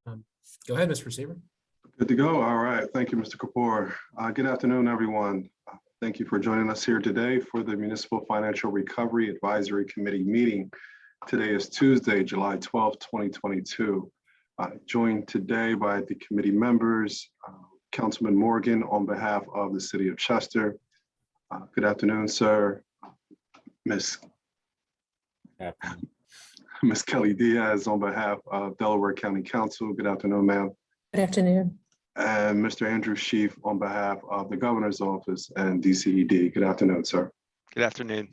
Um, Go ahead, Mr. Receiver. Good to go. All right. Thank you, Mr. Kapoor. Good afternoon, everyone. Thank you for joining us here today for the Municipal Financial Recovery Advisory Committee meeting. Today is Tuesday, July 12th, 2022. Joined today by the committee members, Councilman Morgan on behalf of the City of Chester. Good afternoon, sir. Miss Kelly Diaz on behalf of Delaware County Council. Good afternoon, ma'am. Good afternoon. And Mr. Andrew Sheaf on behalf of the Governor's Office and DCED. Good afternoon, sir. Good afternoon.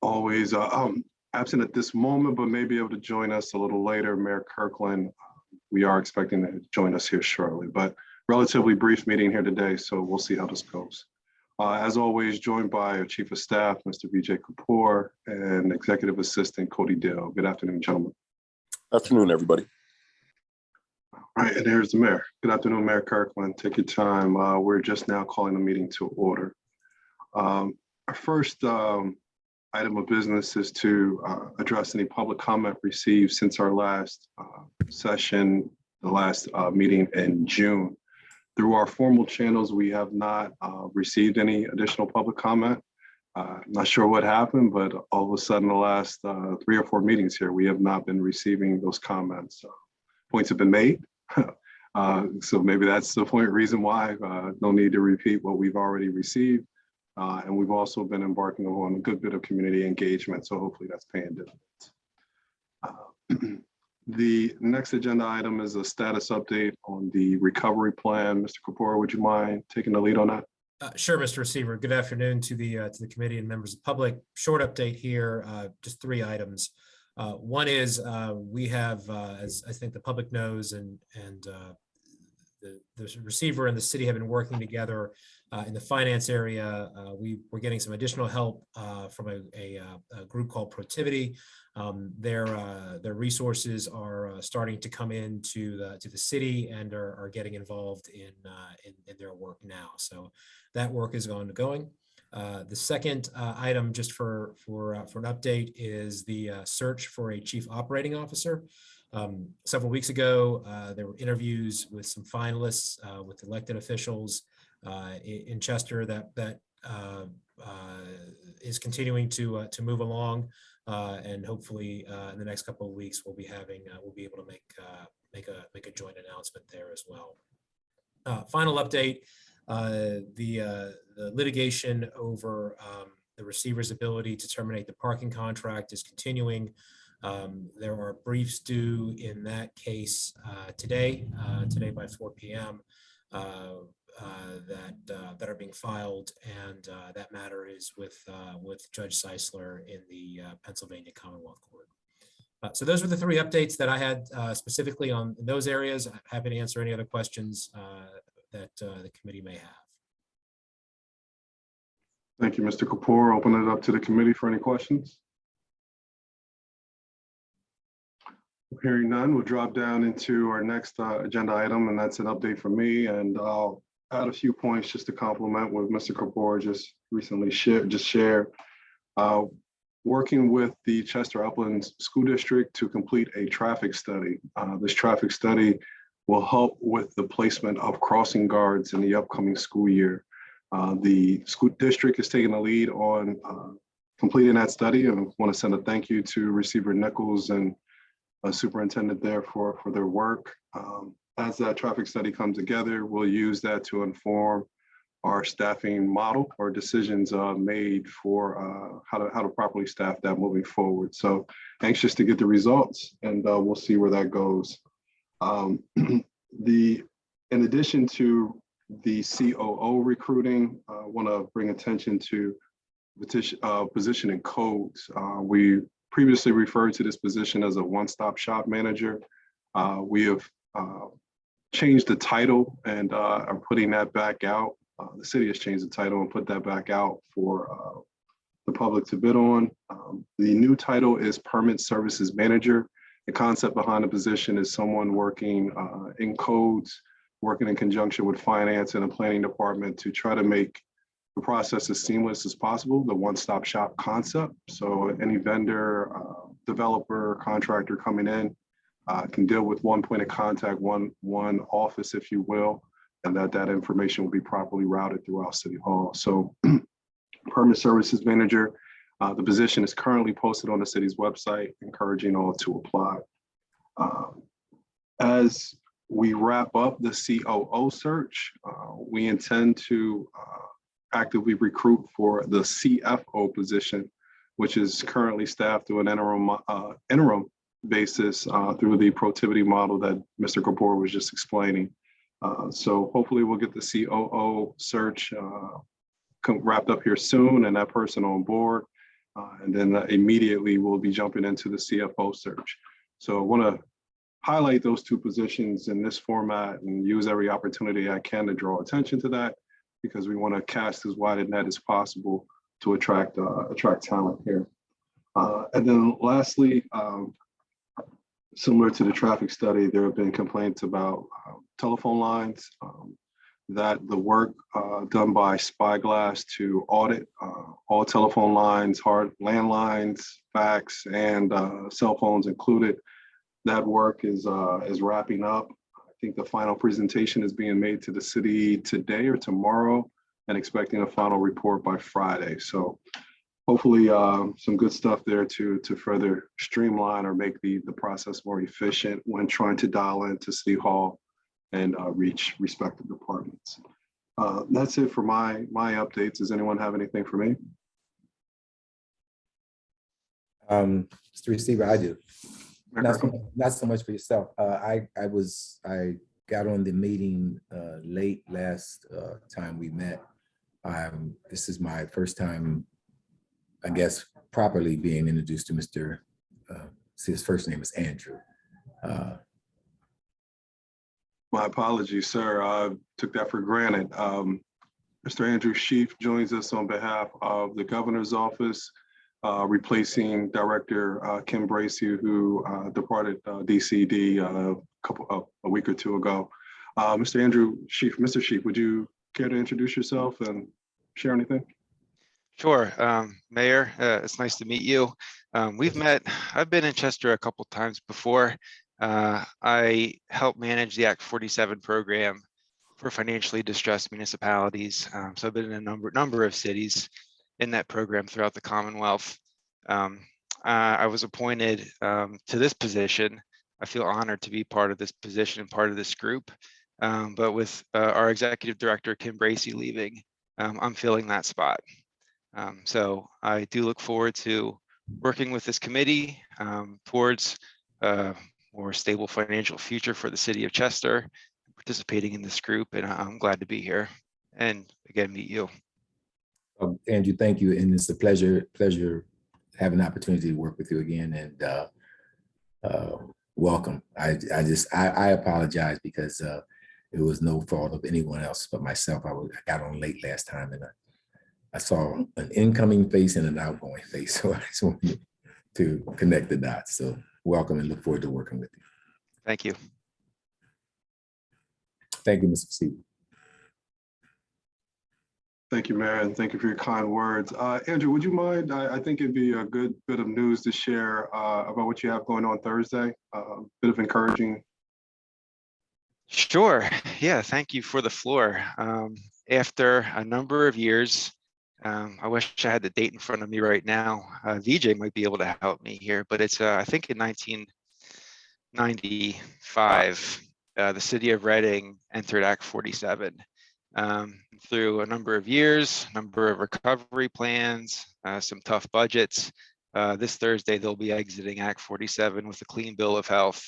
Always absent at this moment, but may be able to join us a little later, Mayor Kirkland. We are expecting to join us here shortly, but relatively brief meeting here today, so we'll see how this goes. As always, joined by our Chief of Staff, Mr. Vijay Kapoor, and Executive Assistant Cody Dill. Good afternoon, gentlemen. Afternoon, everybody. All right, and here's the mayor. Good afternoon, Mayor Kirkland. Take your time. We're just now calling the meeting to order. Our first item of business is to address any public comment received since our last session, the last meeting in June. Through our formal channels, we have not received any additional public comment. Not sure what happened, but all of a sudden the last 3 or 4 meetings here, we have not been receiving those comments. Points have been made. So maybe that's the reason why. No need to repeat what we've already received. And we've also been embarking on a good bit of community engagement. So hopefully that's paying dividends. The next agenda item is a status update on the recovery plan. Mr. Kapoor, would you mind taking the lead on that? Sure, Mr. Receiver. Good afternoon to the committee and members of the public. Short update here, just 3 items. One is we have, as I think the public knows, and the receiver and the city have been working together in the finance area. We're getting some additional help from a group called Protivity. Their resources are starting to come in to the city and are getting involved in their work now. So that work is ongoing. The second item, just for an update, is the search for a chief operating officer. Several weeks ago, there were interviews with some finalists with elected officials in Chester that is continuing to move along, and hopefully in the next couple of weeks we'll be able to make a joint announcement there as well. Final update. The litigation over the receiver's ability to terminate the parking contract is continuing. There are briefs due in that case today by 4 p.m. That are being filed, and that matter is with Judge Seisler in the Pennsylvania Commonwealth Court. So those were the 3 updates that I had specifically on those areas. I'm happy to answer any other questions that the committee may have. Thank you, Mr. Kapoor. Open it up to the committee for any questions. Hearing none, we'll drop down into our next agenda item, and that's an update from me. And I'll add a few points just to complement what Mr. Kapoor just recently shared. Working with the Chester Uplands School District to complete a traffic study. This traffic study will help with the placement of crossing guards in the upcoming school year. The school district is taking the lead on completing that study, and I want to send a thank you to Receiver Nichols and Superintendent there for their work. As that traffic study comes together, we'll use that to inform our staffing model or decisions made for how to properly staff that moving forward. So anxious to get the results, and we'll see where that goes. In addition to the COO recruiting, I want to bring attention to position in codes. We previously referred to this position as a one-stop shop manager. We have changed the title and are putting that back out. The city has changed the title and put that back out for the public to bid on. The new title is Permit Services Manager. The concept behind the position is someone working in codes, working in conjunction with finance and the planning department to try to make the process as seamless as possible, the one-stop shop concept. So any vendor, developer, contractor coming in can deal with one point of contact, one office, if you will, and that information will be properly routed throughout City Hall. So Permit Services Manager, the position is currently posted on the city's website, encouraging all to apply. As we wrap up the COO search, we intend to actively recruit for the CFO position, which is currently staffed through an interim basis through the productivity model that Mr. Kapoor was just explaining. So hopefully we'll get the COO search wrapped up here soon and that person on board. And then immediately we'll be jumping into the CFO search. So I want to highlight those two positions in this format and use every opportunity I can to draw attention to that, because we want to cast as wide a net as possible to attract talent here. And then lastly, similar to the traffic study, there have been complaints about telephone lines, that the work done by Spyglass to audit all telephone lines, hard landlines, fax, and cell phones included, that work is wrapping up. I think the final presentation is being made to the city today or tomorrow, and expecting a final report by Friday. So hopefully some good stuff there to further streamline or make the process more efficient when trying to dial into City Hall and reach respective departments. That's it for my updates. Does anyone have anything for me? Mr. Receiver, I do. Not so much for yourself. I got on the meeting late last time we met. This is my first time, I guess, properly being introduced to Mr. His first name is Andrew. My apologies, sir. I took that for granted. Mr. Andrew Sheaf joins us on behalf of the governor's office, replacing Director Kim Bracey, who departed DCD a week or two ago. Mr. Andrew Sheaf, Mr. Sheaf, would you care to introduce yourself and share anything? Sure, Mayor, it's nice to meet you. We've met, I've been in Chester a couple times before. I help manage the Act 47 program for financially distressed municipalities. So I've been in a number of cities in that program throughout the Commonwealth. I was appointed to this position. I feel honored to be part of this position and part of this group. But with our executive director, Kim Bracey, leaving, I'm filling that spot. So I do look forward to working with this committee towards a more stable financial future for the city of Chester, participating in this group, and I'm glad to be here and again meet you. Andrew, thank you, and it's a pleasure having an opportunity to work with you again, and welcome. I apologize because it was no fault of anyone else but myself. I got on late last time, and I saw an incoming face and an outgoing face, so I just wanted to connect the dots. So welcome, and look forward to working with you. Thank you. Thank you, Mr. Steve. Thank you, Mayor, and thank you for your kind words. Andrew, would you mind? I think it'd be a good bit of news to share about what you have going on Thursday. Bit of encouraging. Sure. Yeah. Thank you for the floor. After a number of years, I wish I had the date in front of me right now. VJ might be able to help me here, but it's I think in 1995, the city of Reading entered Act 47. Through a number of years, number of recovery plans, some tough budgets. This Thursday, they'll be exiting Act 47 with a clean bill of health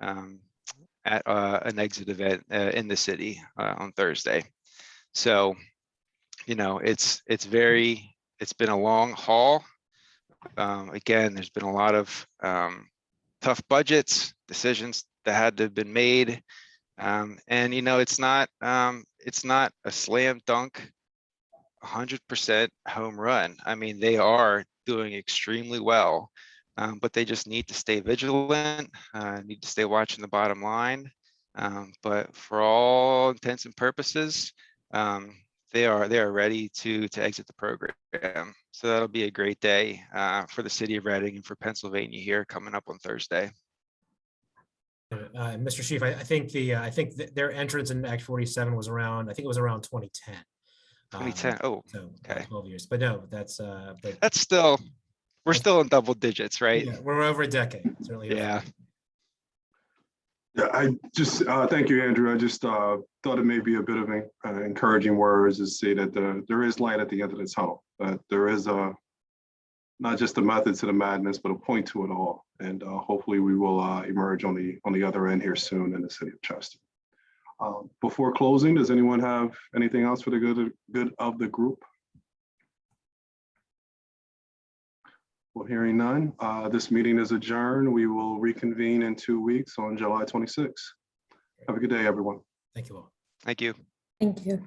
at an exit event in the city on Thursday. So, you know, it's been a long haul. Again, there's been a lot of tough budgets, decisions that had to have been made. And, you know, it's not a slam dunk, 100% home run. I mean, they are doing extremely well, but they just need to stay vigilant, need to stay watching the bottom line. But for all intents and purposes, they are ready to exit the program. So that'll be a great day for the city of Reading and for Pennsylvania here coming up on Thursday. Mr. Chief, I think their entrance in Act 47 was around, I think it was around 2010. 2010. Oh, So okay. 12 years, but no, that's still, we're still in double digits, right? yeah, we're over a decade, certainly. over a Yeah. decade. Yeah, I just, thank you, Andrew. I just thought it may be a bit of encouraging words to say that there is light at the end of the tunnel, that there is not just a method to the madness, but a point to it all. And hopefully we will emerge on the other end here soon in the city of Chester. Before closing, does anyone have anything else for the good of the group? Well, hearing none, this meeting is adjourned. We will reconvene in 2 weeks on July 26th. Have a good day, everyone. Thank you all. Thank you. Thank you.